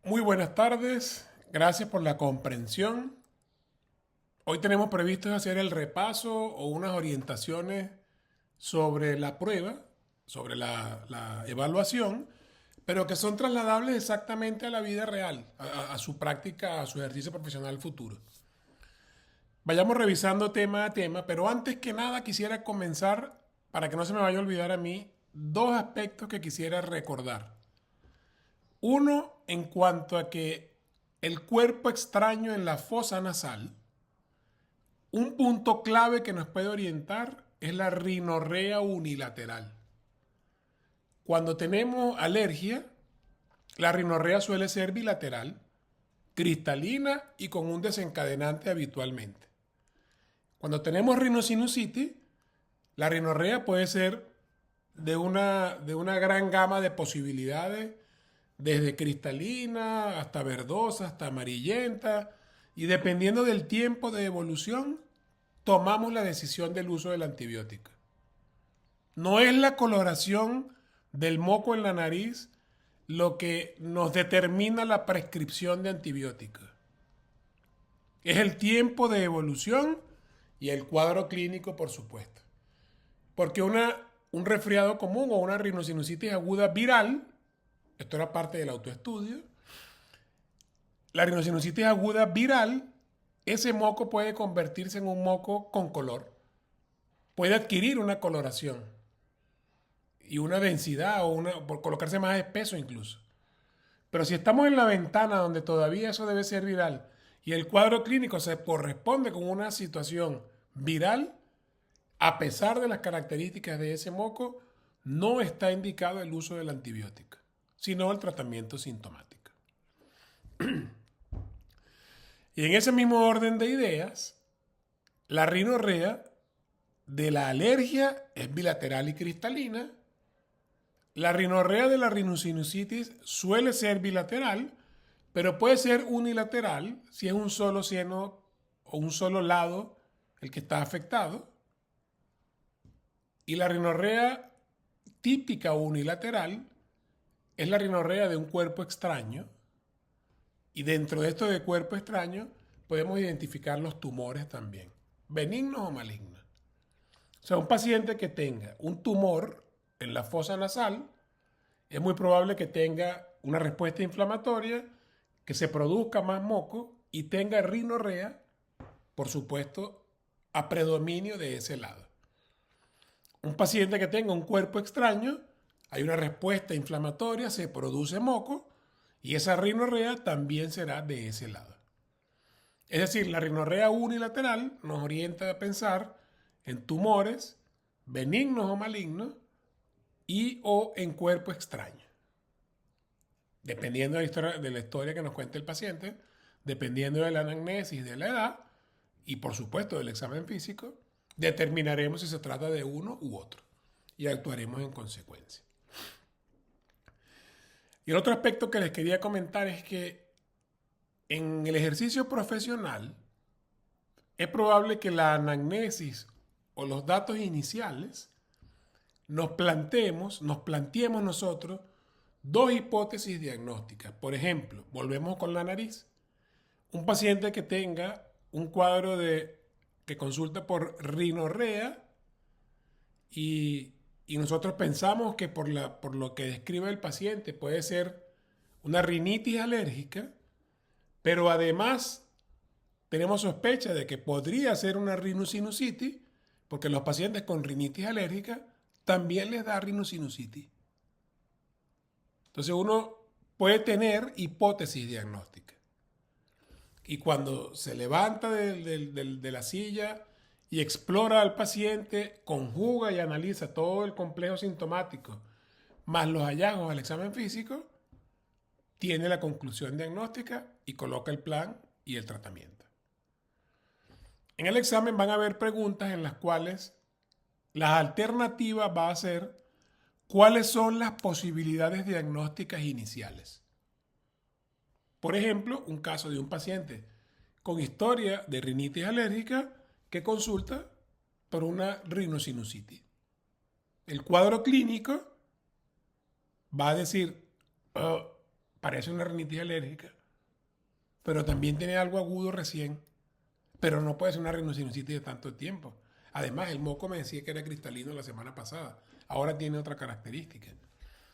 Muy buenas tardes, gracias por la comprensión. Hoy tenemos previsto hacer el repaso o unas orientaciones sobre la prueba, sobre la evaluación, pero que son trasladables exactamente a la vida real, a su práctica, a su ejercicio profesional futuro. Vayamos revisando tema a tema, pero antes que nada quisiera comenzar, para que no se me vaya a olvidar a mí, dos aspectos que quisiera recordar. Uno, en cuanto a que el cuerpo extraño en la fosa nasal, un punto clave que nos puede orientar es la rinorrea unilateral. Cuando tenemos alergia, la rinorrea suele ser bilateral, cristalina y con un desencadenante habitualmente. Cuando tenemos rinosinusitis, la rinorrea puede ser de una gran gama de posibilidades, desde cristalina hasta verdosa, hasta amarillenta, y dependiendo del tiempo de evolución, tomamos la decisión del uso del antibiótico. No es la coloración del moco en la nariz lo que nos determina la prescripción de antibióticos. Es el tiempo de evolución y el cuadro clínico, por supuesto. Porque un resfriado común o una rinosinusitis aguda viral, esto era parte del autoestudio, la rinosinusitis aguda viral, ese moco puede convertirse en un moco con color. Puede adquirir una coloración y una densidad por colocarse más espeso incluso. Pero si estamos en la ventana donde todavía eso debe ser viral y el cuadro clínico se corresponde con una situación viral, a pesar de las características de ese moco, no está indicado el uso del antibiótico, sino el tratamiento sintomático. Y en ese mismo orden de ideas, la rinorrea de la alergia es bilateral y cristalina. La rinorrea de la rinosinusitis suele ser bilateral, pero puede ser unilateral si es un solo seno o un solo lado el que está afectado. Y la rinorrea típica o unilateral es la rinorrea de un cuerpo extraño. Y dentro de esto de cuerpo extraño podemos identificar los tumores también, benignos o malignos. O sea, un paciente que tenga un tumor en la fosa nasal, es muy probable que tenga una respuesta inflamatoria, que se produzca más moco y tenga rinorrea, por supuesto, a predominio de ese lado. Un paciente que tenga un cuerpo extraño, hay una respuesta inflamatoria, se produce moco y esa rinorrea también será de ese lado. Es decir, la rinorrea unilateral nos orienta a pensar en tumores benignos o malignos y o en cuerpo extraño. Dependiendo de la historia que nos cuente el paciente, dependiendo de la anamnesis, de la edad y por supuesto del examen físico, determinaremos si se trata de uno u otro y actuaremos en consecuencia. Y el otro aspecto que les quería comentar es que en el ejercicio profesional es probable que la anamnesis o los datos iniciales nos planteemos nosotros dos hipótesis diagnósticas. Por ejemplo, volvemos con la nariz. Un paciente que tenga un cuadro que consulta por rinorrea y nosotros pensamos que por lo que describe el paciente puede ser una rinitis alérgica, pero además tenemos sospecha de que podría ser una rinosinusitis, porque los pacientes con rinitis alérgica también les da rinosinusitis. Entonces uno puede tener hipótesis diagnóstica. Y cuando se levanta de la silla y explora al paciente, conjuga y analiza todo el complejo sintomático, más los hallazgos al examen físico, tiene la conclusión diagnóstica y coloca el plan y el tratamiento. En el examen van a haber preguntas en las cuales las alternativas va a ser cuáles son las posibilidades diagnósticas iniciales. Por ejemplo, un caso de un paciente con historia de rinitis alérgica que consulta por una rinosinusitis. El cuadro clínico va a decir, parece una rinitis alérgica, pero también tiene algo agudo recién, pero no puede ser una rinosinusitis de tanto tiempo. Además, el moco me decía que era cristalino la semana pasada, ahora tiene otra característica.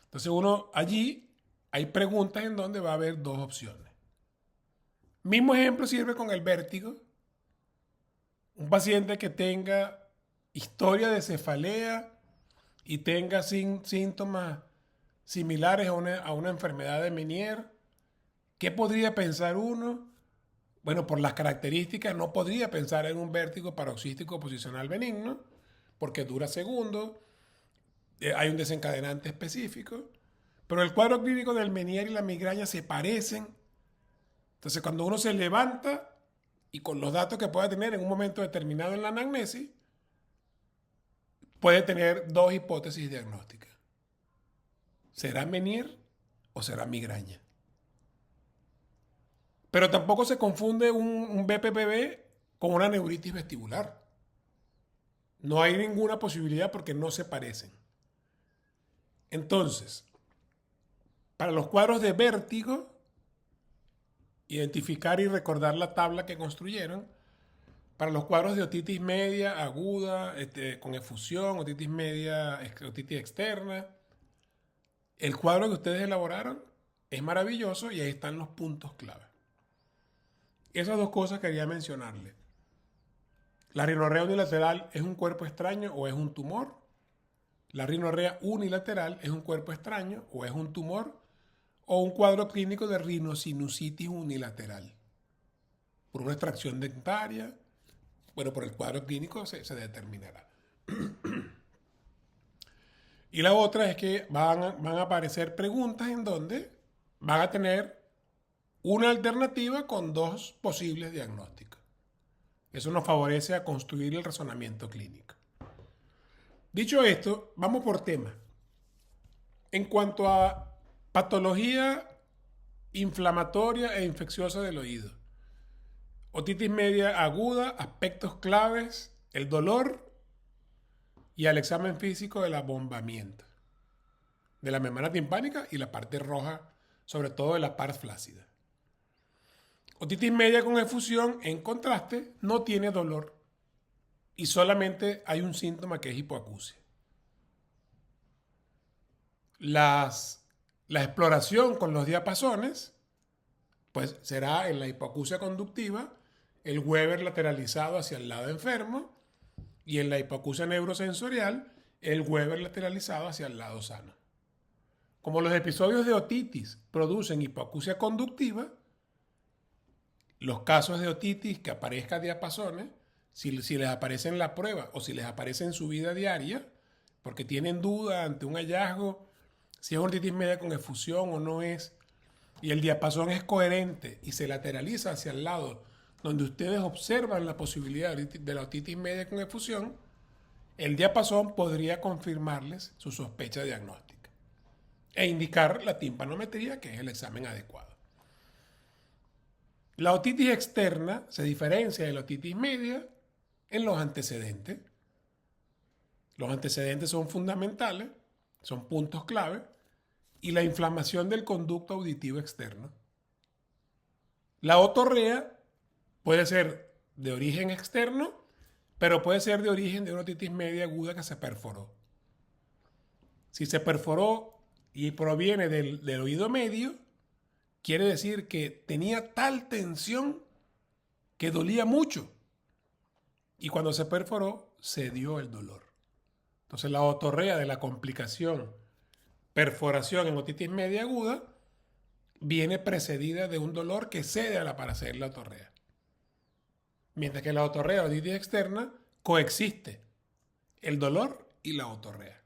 Entonces uno allí hay preguntas en donde va a haber dos opciones. Mismo ejemplo sirve con el vértigo. Un paciente que tenga historia de cefalea y tenga síntomas similares a una enfermedad de Meniere, ¿qué podría pensar uno? Bueno, por las características no podría pensar en un vértigo paroxístico posicional benigno, porque dura segundos, hay un desencadenante específico, pero el cuadro clínico del Meniere y la migraña se parecen. Entonces, cuando uno se levanta y con los datos que pueda tener en un momento determinado en la anamnesis, puede tener dos hipótesis diagnósticas. ¿Será Meniere o será migraña? Pero tampoco se confunde un BPPV con una neuritis vestibular. No hay ninguna posibilidad porque no se parecen. Entonces, para los cuadros de vértigo, identificar y recordar la tabla que construyeron. Para los cuadros de otitis media, aguda, con efusión, otitis media, otitis externa, el cuadro que ustedes elaboraron es maravilloso y ahí están los puntos clave. Esas dos cosas quería mencionarles. ¿La rinorrea unilateral es un cuerpo extraño o es un tumor? ¿La rinorrea unilateral es un cuerpo extraño o es un tumor? ¿O un cuadro clínico de rinosinusitis unilateral? Por una extracción dentaria, bueno, por el cuadro clínico se determinará. Y la otra es que van a aparecer preguntas en donde van a tener una alternativa con dos posibles diagnósticos. Eso nos favorece a construir el razonamiento clínico. Dicho esto, vamos por tema. En cuanto a patología inflamatoria e infecciosa del oído, otitis media aguda, aspectos claves, el dolor y al examen físico del abombamiento de la membrana timpánica y la parte roja, sobre todo de la parte flácida. Otitis media con efusión, en contraste, no tiene dolor y solamente hay un síntoma que es hipoacusia. La exploración con los diapasones pues será en la hipoacusia conductiva, el Weber lateralizado hacia el lado enfermo y en la hipoacusia neurosensorial, el Weber lateralizado hacia el lado sano. Como los episodios de otitis producen hipoacusia conductiva, los casos de otitis que aparezcan diapasones, si les aparece en la prueba o si les aparece en su vida diaria, porque tienen duda ante un hallazgo, si es otitis media con efusión o no es, y el diapasón es coherente y se lateraliza hacia el lado donde ustedes observan la posibilidad de la otitis media con efusión, el diapasón podría confirmarles su sospecha diagnóstica e indicar la timpanometría, que es el examen adecuado. La otitis externa se diferencia de la otitis media en los antecedentes. Los antecedentes son fundamentales, son puntos clave, y la inflamación del conducto auditivo externo. La otorrea puede ser de origen externo, pero puede ser de origen de una otitis media aguda que se perforó. Si se perforó y proviene del oído medio, quiere decir que tenía tal tensión que dolía mucho. Y cuando se perforó, se dio el dolor. Entonces la otorrea de la complicación perforación en otitis media aguda viene precedida de un dolor que cede a la para hacer la otorrea. Mientras que la otorrea o otitis externa coexiste el dolor y la otorrea.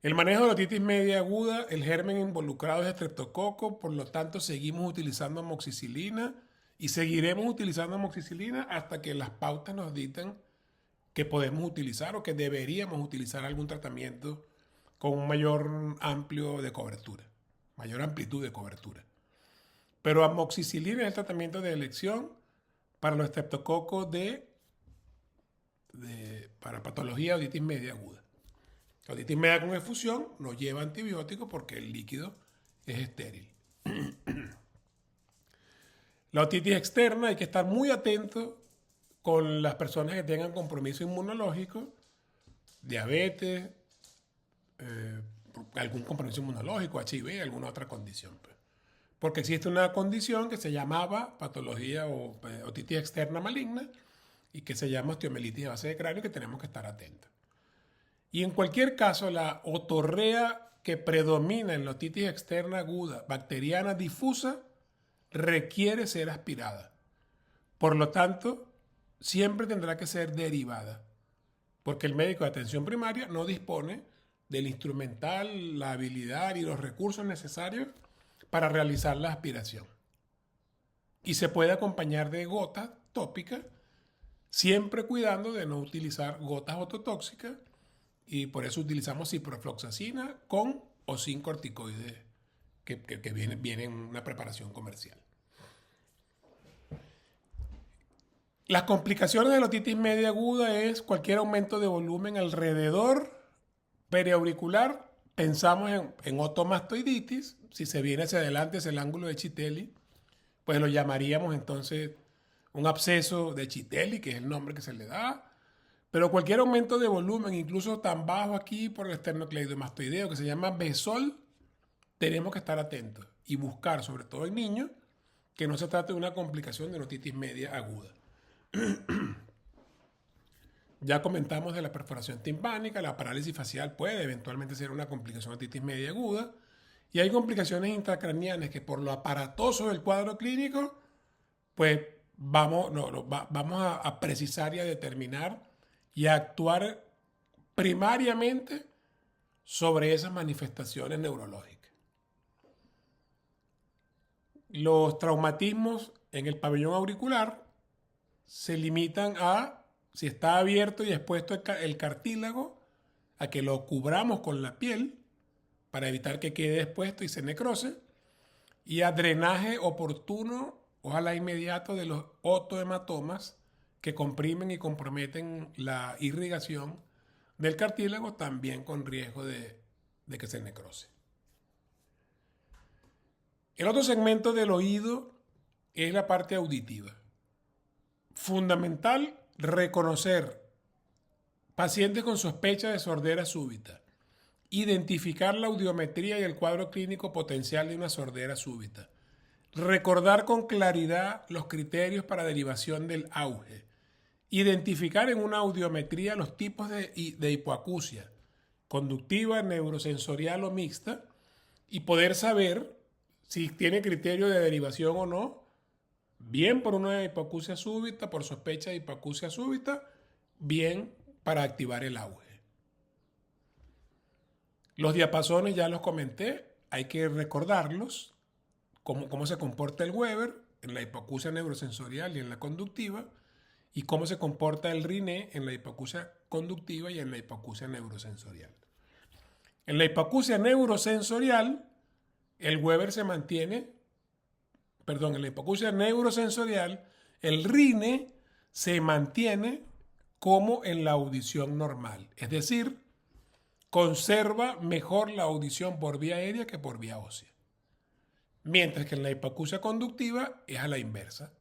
El manejo de la otitis media aguda, el germen involucrado es estreptococo, por lo tanto seguimos utilizando amoxicilina y seguiremos utilizando amoxicilina hasta que las pautas nos dicten que podemos utilizar o que deberíamos utilizar algún tratamiento con un mayor amplio de cobertura, mayor amplitud de cobertura. Pero amoxicilina es el tratamiento de elección para los estreptococos para patología de otitis media aguda. La otitis media con efusión no lleva antibiótico porque el líquido es estéril. La otitis externa hay que estar muy atento con las personas que tengan compromiso inmunológico, diabetes, algún compromiso inmunológico, HIV, alguna otra condición. Pues. Porque existe una condición que se llamaba patología o otitis externa maligna y que se llama osteomelitis de base de cráneo, que tenemos que estar atentos. Y en cualquier caso, la otorrea que predomina en la otitis externa aguda, bacteriana difusa, requiere ser aspirada. Por lo tanto, siempre tendrá que ser derivada, porque el médico de atención primaria no dispone del instrumental, la habilidad y los recursos necesarios para realizar la aspiración. Y se puede acompañar de gotas tópicas, siempre cuidando de no utilizar gotas ototóxicas, y por eso utilizamos ciprofloxacina con o sin corticoides que viene en una preparación comercial. Las complicaciones de la otitis media aguda es cualquier aumento de volumen alrededor periauricular. Pensamos en otomastoiditis. Si se viene hacia adelante, es el ángulo de Chitelli, pues lo llamaríamos entonces un absceso de Chitelli, que es el nombre que se le da. Pero cualquier aumento de volumen, incluso tan bajo aquí por el esternocleidomastoideo, que se llama BESOL, tenemos que estar atentos y buscar, sobre todo en niños, que no se trate de una complicación de una otitis media aguda. Ya comentamos de la perforación timpánica, la parálisis facial puede eventualmente ser una complicación de otitis media aguda, y hay complicaciones intracraneales que por lo aparatoso del cuadro clínico, pues vamos a precisar y a determinar y a actuar primariamente sobre esas manifestaciones neurológicas. Los traumatismos en el pabellón auricular se limitan a, si está abierto y expuesto el cartílago, a que lo cubramos con la piel para evitar que quede expuesto y se necrose, y a drenaje oportuno, ojalá inmediato, de los otohematomas que comprimen y comprometen la irrigación del cartílago, también con riesgo de que se necrose. El otro segmento del oído es la parte auditiva. Fundamental reconocer pacientes con sospecha de sordera súbita, identificar la audiometría y el cuadro clínico potencial de una sordera súbita, recordar con claridad los criterios para derivación del auge, identificar en una audiometría los tipos de hipoacusia, conductiva, neurosensorial o mixta, y poder saber si tiene criterio de derivación o no, bien por una hipoacusia súbita, por sospecha de hipoacusia súbita, bien para activar el auge. Los diapasones ya los comenté, hay que recordarlos, cómo se comporta el Weber en la hipoacusia neurosensorial y en la conductiva, y cómo se comporta el Riné en la hipoacusia conductiva y en la hipoacusia neurosensorial. En la hipoacusia neurosensorial, el Weber se mantiene, en la hipoacusia neurosensorial, el Riné se mantiene como en la audición normal, es decir, conserva mejor la audición por vía aérea que por vía ósea. Mientras que en la hipoacusia conductiva es a la inversa.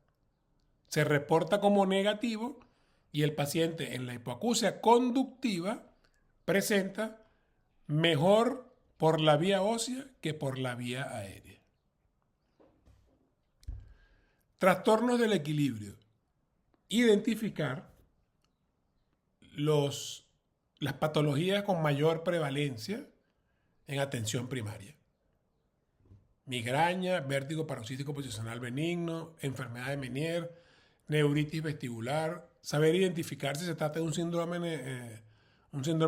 Se reporta como negativo y el paciente en la hipoacusia conductiva presenta mejor por la vía ósea que por la vía aérea. Trastornos del equilibrio. Identificar las patologías con mayor prevalencia en atención primaria. Migraña, vértigo paroxístico posicional benigno, enfermedad de Meniere, neuritis vestibular, saber identificar si se trata de un síndrome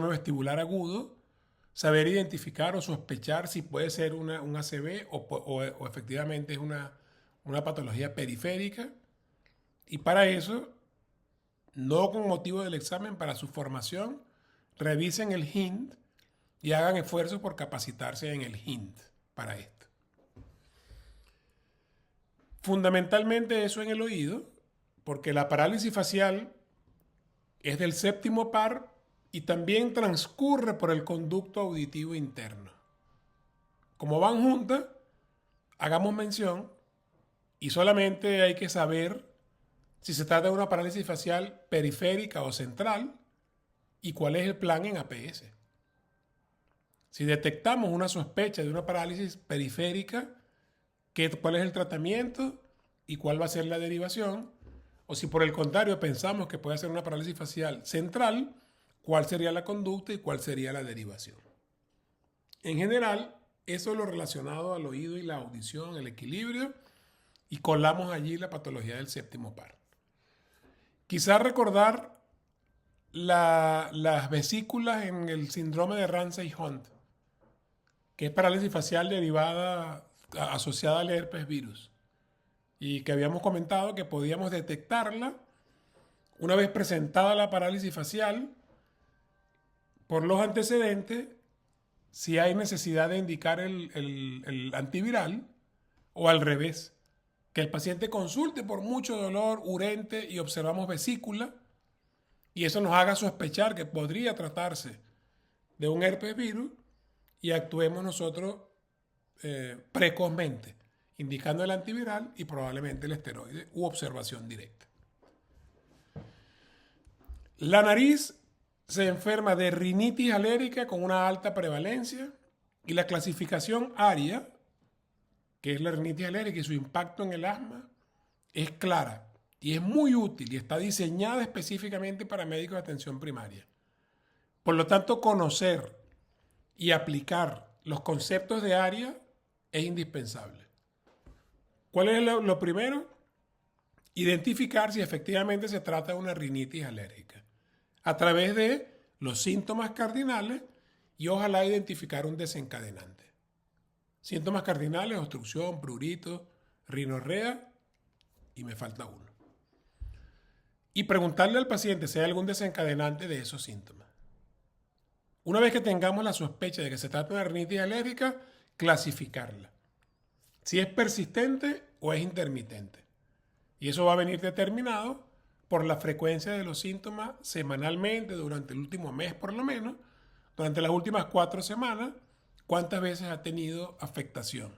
vestibular agudo, saber identificar o sospechar si puede ser un ACV o efectivamente es una patología periférica, y para eso, no con motivo del examen, para su formación, revisen el HINT y hagan esfuerzos por capacitarse en el HINT para esto. Fundamentalmente eso en el oído, porque la parálisis facial es del séptimo par y también transcurre por el conducto auditivo interno. Como van juntas, hagamos mención y solamente hay que saber si se trata de una parálisis facial periférica o central y cuál es el plan en APS. Si detectamos una sospecha de una parálisis periférica, ¿cuál es el tratamiento y cuál va a ser la derivación? O si por el contrario pensamos que puede ser una parálisis facial central, ¿cuál sería la conducta y cuál sería la derivación? En general, eso es lo relacionado al oído y la audición, el equilibrio, y colamos allí la patología del séptimo par. Quizás recordar las vesículas en el síndrome de Ramsay-Hunt, que es parálisis facial derivada asociada al herpes virus, y que habíamos comentado que podíamos detectarla una vez presentada la parálisis facial por los antecedentes, si hay necesidad de indicar el antiviral o al revés, que el paciente consulte por mucho dolor urente y observamos vesícula y eso nos haga sospechar que podría tratarse de un herpes virus y actuemos nosotros precozmente, indicando el antiviral y probablemente el esteroide u observación directa. La nariz se enferma de rinitis alérgica con una alta prevalencia y la clasificación ARIA, que es la rinitis alérgica y su impacto en el asma, es clara y es muy útil y está diseñada específicamente para médicos de atención primaria. Por lo tanto, conocer y aplicar los conceptos de ARIA es indispensable. ¿Cuál es lo primero? Identificar si efectivamente se trata de una rinitis alérgica a través de los síntomas cardinales y ojalá identificar un desencadenante. Síntomas cardinales: obstrucción, prurito, rinorrea y me falta uno. Y preguntarle al paciente si hay algún desencadenante de esos síntomas. Una vez que tengamos la sospecha de que se trata de una rinitis alérgica, clasificarla. Si es persistente o es intermitente. Y eso va a venir determinado por la frecuencia de los síntomas semanalmente, durante el último mes por lo menos, durante las últimas 4 semanas, cuántas veces ha tenido afectación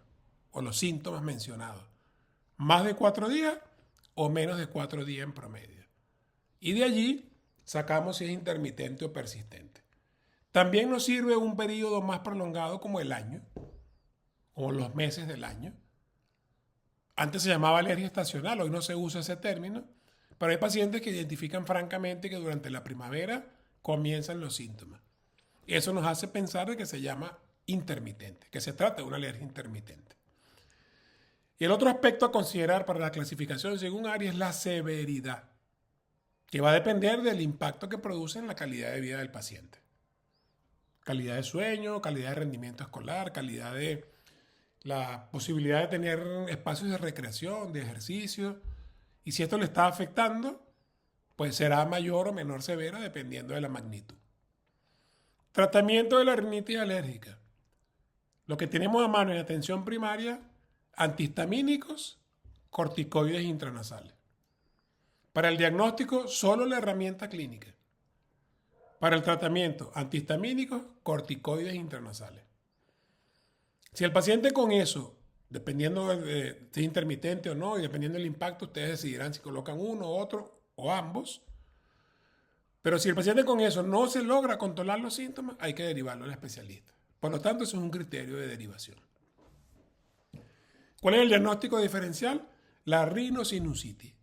o los síntomas mencionados. ¿Más de 4 días o menos de 4 días en promedio? Y de allí sacamos si es intermitente o persistente. También nos sirve un periodo más prolongado como el año, o los meses del año. Antes se llamaba alergia estacional, hoy no se usa ese término, pero hay pacientes que identifican francamente que durante la primavera comienzan los síntomas. Eso nos hace pensar de que se llama intermitente, que se trata de una alergia intermitente. Y el otro aspecto a considerar para la clasificación según ARIA es la severidad, que va a depender del impacto que produce en la calidad de vida del paciente. Calidad de sueño, calidad de rendimiento escolar, calidad de la posibilidad de tener espacios de recreación, de ejercicio. Y si esto le está afectando, pues será mayor o menor severa dependiendo de la magnitud. Tratamiento de la rinitis alérgica. Lo que tenemos a mano en atención primaria: antihistamínicos, corticoides intranasales. Para el diagnóstico, solo la herramienta clínica. Para el tratamiento, antihistamínicos, corticoides intranasales. Si el paciente con eso, dependiendo de si es intermitente o no, y dependiendo del impacto, ustedes decidirán si colocan uno, otro o ambos. Pero si el paciente con eso no se logra controlar los síntomas, hay que derivarlo al especialista. Por lo tanto, eso es un criterio de derivación. ¿Cuál es el diagnóstico diferencial? La rinosinusitis.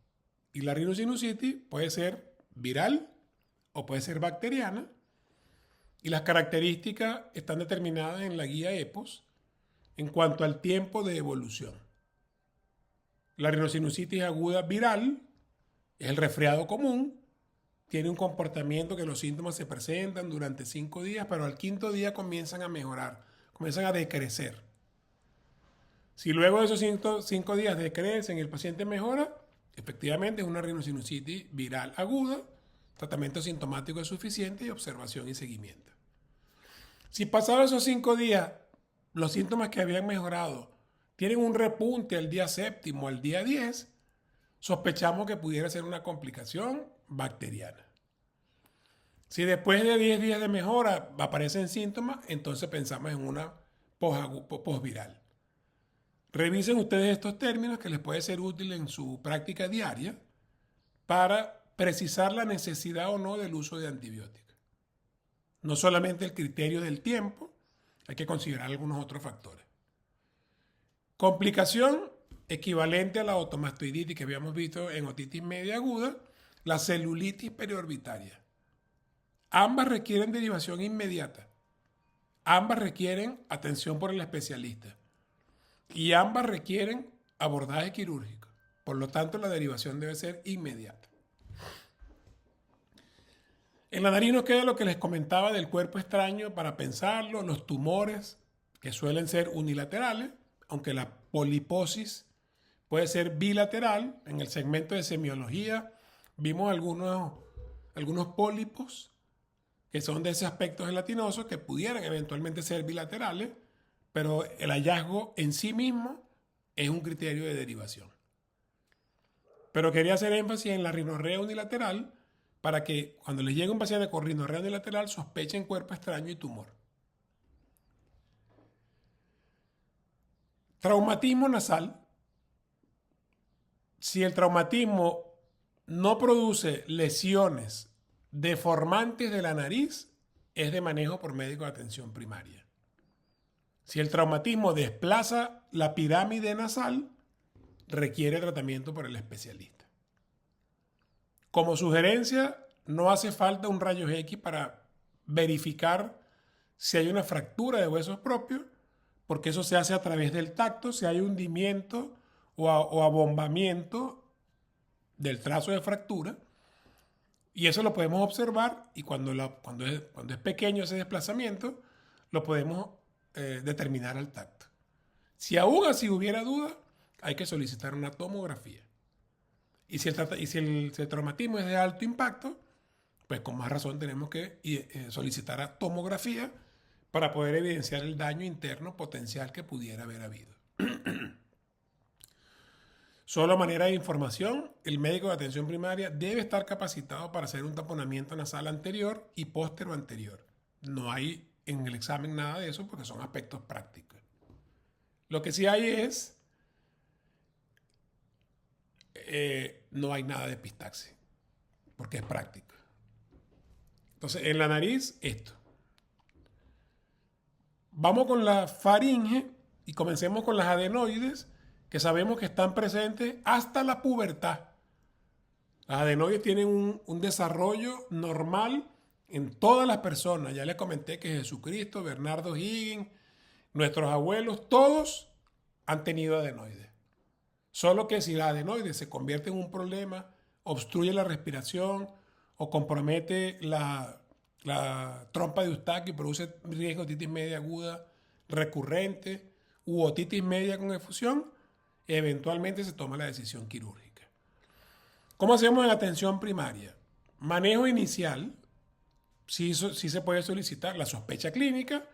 Y la rinosinusitis puede ser viral o puede ser bacteriana. Y las características están determinadas en la guía EPOS en cuanto al tiempo de evolución. La rinosinusitis aguda viral es el resfriado común. Tiene un comportamiento que los síntomas se presentan durante 5 días, pero al 5.º día comienzan a mejorar, comienzan a decrecer. Si luego de esos 5 días decrecen y el paciente mejora, efectivamente es una rinosinusitis viral aguda, tratamiento sintomático es suficiente y observación y seguimiento. Si pasados esos 5 días los síntomas que habían mejorado tienen un repunte al día 7º, al día 10, sospechamos que pudiera ser una complicación bacteriana. Si después de 10 días de mejora aparecen síntomas, entonces pensamos en una posviral. Revisen ustedes estos términos que les puede ser útil en su práctica diaria para precisar la necesidad o no del uso de antibióticos. No solamente el criterio del tiempo, hay que considerar algunos otros factores. Complicación equivalente a la otomastoiditis que habíamos visto en otitis media aguda, la celulitis periorbitaria. Ambas requieren derivación inmediata. Ambas requieren atención por el especialista. Y ambas requieren abordaje quirúrgico. Por lo tanto, la derivación debe ser inmediata. En la nariz nos queda lo que les comentaba del cuerpo extraño para pensarlo, los tumores, que suelen ser unilaterales, aunque la poliposis puede ser bilateral. En el segmento de semiología vimos algunos pólipos que son de ese aspecto gelatinoso que pudieran eventualmente ser bilaterales, pero el hallazgo en sí mismo es un criterio de derivación. Pero quería hacer énfasis en la rinorrea unilateral para que cuando les llegue un paciente con rinorrea unilateral sospechen cuerpo extraño y tumor. Traumatismo nasal. Si el traumatismo no produce lesiones deformantes de la nariz, es de manejo por médico de atención primaria. Si el traumatismo desplaza la pirámide nasal, requiere tratamiento por el especialista. Como sugerencia, no hace falta un rayos X para verificar si hay una fractura de huesos propios, porque eso se hace a través del tacto, si hay hundimiento o abombamiento del trazo de fractura. Y eso lo podemos observar y cuando es pequeño ese desplazamiento, lo podemos determinar al tacto. Si aún así hubiera duda, hay que solicitar una tomografía. Y si el traumatismo es de alto impacto, pues con más razón tenemos que solicitar a tomografía para poder evidenciar el daño interno potencial que pudiera haber habido. Solo a manera de información, el médico de atención primaria debe estar capacitado para hacer un taponamiento nasal anterior y póstero anterior. No hay en el examen nada de eso porque son aspectos prácticos. Lo que sí hay es, no hay nada de epistaxis, porque es práctico. Entonces, en la nariz, esto. Vamos con la faringe y comencemos con las adenoides, que sabemos que están presentes hasta la pubertad. Las adenoides tienen un desarrollo normal en todas las personas. Ya les comenté que Jesucristo, Bernardo Higgins, nuestros abuelos, todos han tenido adenoides. Solo que si la adenoide se convierte en un problema, obstruye la respiración o compromete la trompa de Eustaquio y produce riesgo de otitis media aguda recurrente u otitis media con efusión, eventualmente se toma la decisión quirúrgica. ¿Cómo hacemos en atención primaria? Manejo inicial, sí se puede solicitar la sospecha clínica,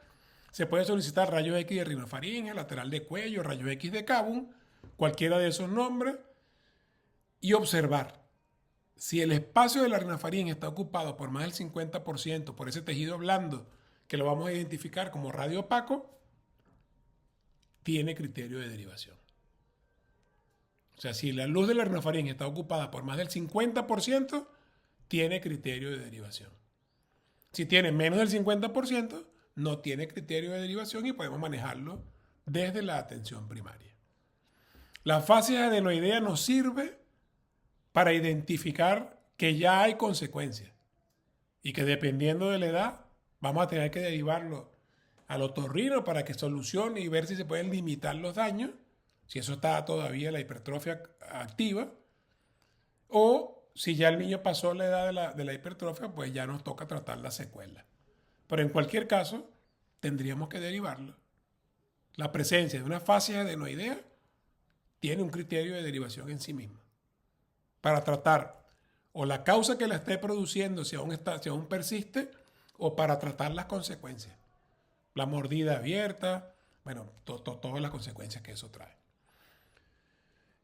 se puede solicitar rayos X de rinofaringe, lateral de cuello, rayos X de Kabum, cualquiera de esos nombres, y observar. Si el espacio de la rinofaringe está ocupado por más del 50% por ese tejido blando, que lo vamos a identificar como radio opaco, tiene criterio de derivación. O sea, si la luz de la rinofaringe está ocupada por más del 50%, tiene criterio de derivación. Si tiene menos del 50%, no tiene criterio de derivación y podemos manejarlo desde la atención primaria. La fases adenoidea nos sirve para identificar que ya hay consecuencias y que dependiendo de la edad vamos a tener que derivarlo al otorrino para que solucione y ver si se pueden limitar los daños, si eso está todavía la hipertrofia activa, o si ya el niño pasó la edad de la hipertrofia, pues ya nos toca tratar la secuela. Pero en cualquier caso, tendríamos que derivarlo. La presencia de una fase adenoidea tiene un criterio de derivación en sí misma para tratar o la causa que la esté produciendo si aún persiste, o para tratar las consecuencias. La mordida abierta, bueno, todas las consecuencias que eso trae.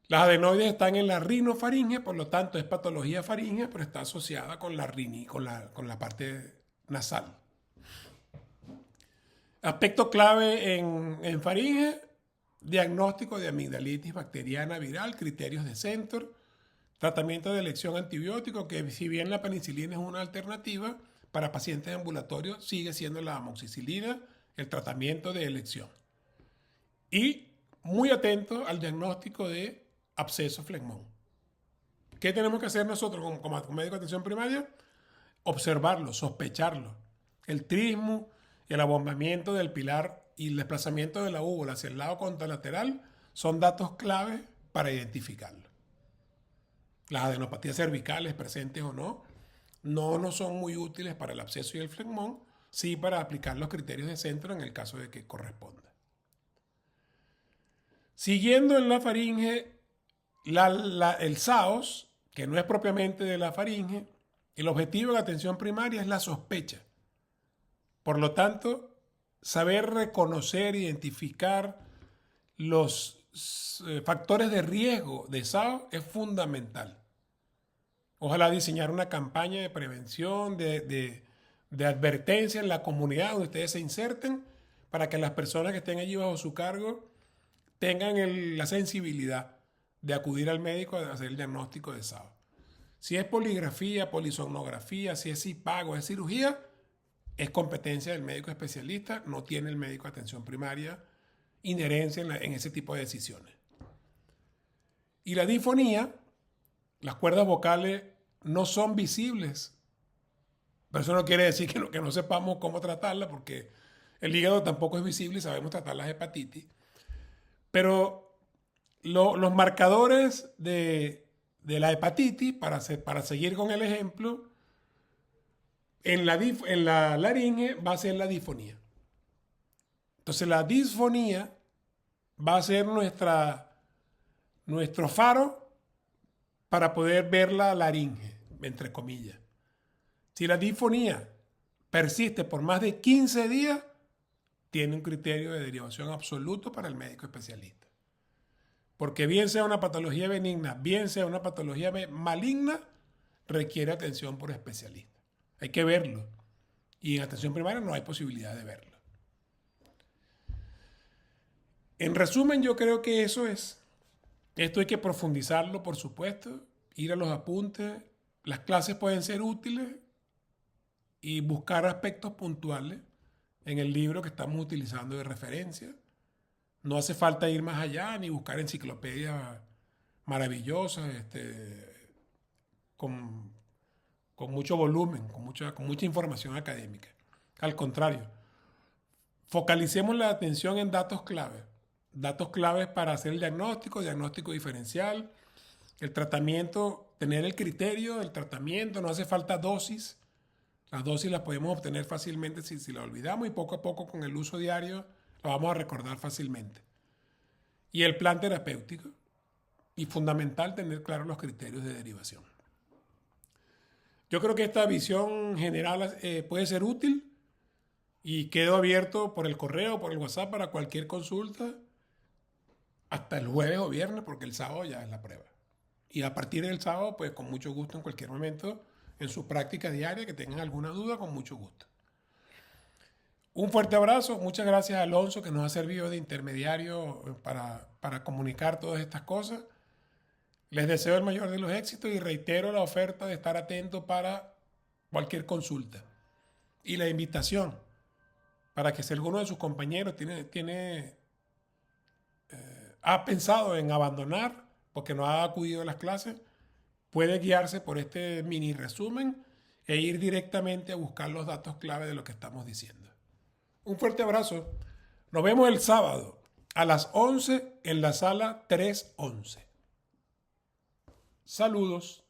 Las adenoides están en la rinofaringe, por lo tanto es patología faríngea, pero está asociada con la parte nasal. Aspecto clave en faringe, diagnóstico de amigdalitis bacteriana viral, criterios de Centor, tratamiento de elección antibiótico, que si bien la penicilina es una alternativa, para pacientes ambulatorios sigue siendo la amoxicilina el tratamiento de elección. Y muy atento al diagnóstico de absceso flegmón. ¿Qué tenemos que hacer nosotros como médico de atención primaria? Observarlo, sospecharlo. El trismo y el abombamiento del pilar y el desplazamiento de la úvula hacia el lado contralateral son datos clave para identificarlo. Las adenopatías cervicales, presentes o no, no son muy útiles para el absceso y el flegmón, sí para aplicar los criterios de Centor en el caso de que corresponda. Siguiendo en la faringe, el SAOS, que no es propiamente de la faringe, el objetivo de la atención primaria es la sospecha. Por lo tanto, saber reconocer, identificar los factores de riesgo de SAOS es fundamental. Ojalá diseñar una campaña de prevención, de advertencia en la comunidad donde ustedes se inserten, para que las personas que estén allí bajo su cargo tengan la sensibilidad de acudir al médico a hacer el diagnóstico de SAOS. Si es poligrafía, polisomnografía, si es CIPAG o es cirugía, es competencia del médico especialista, no tiene el médico de atención primaria inherencia en ese tipo de decisiones. Y la disfonía, las cuerdas vocales no son visibles, pero eso no quiere decir que no sepamos cómo tratarla, porque el hígado tampoco es visible y sabemos tratar las hepatitis. Pero los marcadores de la hepatitis, para seguir con el ejemplo, en la laringe va a ser la disfonía. Entonces la disfonía va a ser nuestro faro para poder ver la laringe, entre comillas. Si la disfonía persiste por más de 15 días, tiene un criterio de derivación absoluto para el médico especialista. Porque bien sea una patología benigna, bien sea una patología maligna, requiere atención por especialista. Hay que verlo. Y en atención primaria no hay posibilidad de verlo. En resumen, yo creo que eso es. Esto hay que profundizarlo, por supuesto, ir a los apuntes. Las clases pueden ser útiles y buscar aspectos puntuales en el libro que estamos utilizando de referencia. No hace falta ir más allá ni buscar enciclopedias maravillosas con mucho volumen, con mucha información académica. Al contrario, focalicemos la atención en datos clave. Datos claves para hacer el diagnóstico diferencial, el tratamiento, tener el criterio del tratamiento, no hace falta dosis. Las dosis las podemos obtener fácilmente si las olvidamos, y poco a poco con el uso diario lo vamos a recordar fácilmente. Y el plan terapéutico, y fundamental tener claros los criterios de derivación. Yo creo que esta visión general puede ser útil y quedo abierto por el correo, por el WhatsApp para cualquier consulta hasta el jueves o viernes, porque el sábado ya es la prueba. Y a partir del sábado, pues con mucho gusto en cualquier momento en su práctica diaria, que tengan alguna duda, con mucho gusto. Un fuerte abrazo, muchas gracias a Alonso, que nos ha servido de intermediario para comunicar todas estas cosas. Les deseo el mayor de los éxitos y reitero la oferta de estar atento para cualquier consulta. Y la invitación para que si alguno de sus compañeros ha pensado en abandonar porque no ha acudido a las clases, puede guiarse por este mini resumen e ir directamente a buscar los datos clave de lo que estamos diciendo. Un fuerte abrazo. Nos vemos el sábado a las 11 en la sala 311. Saludos.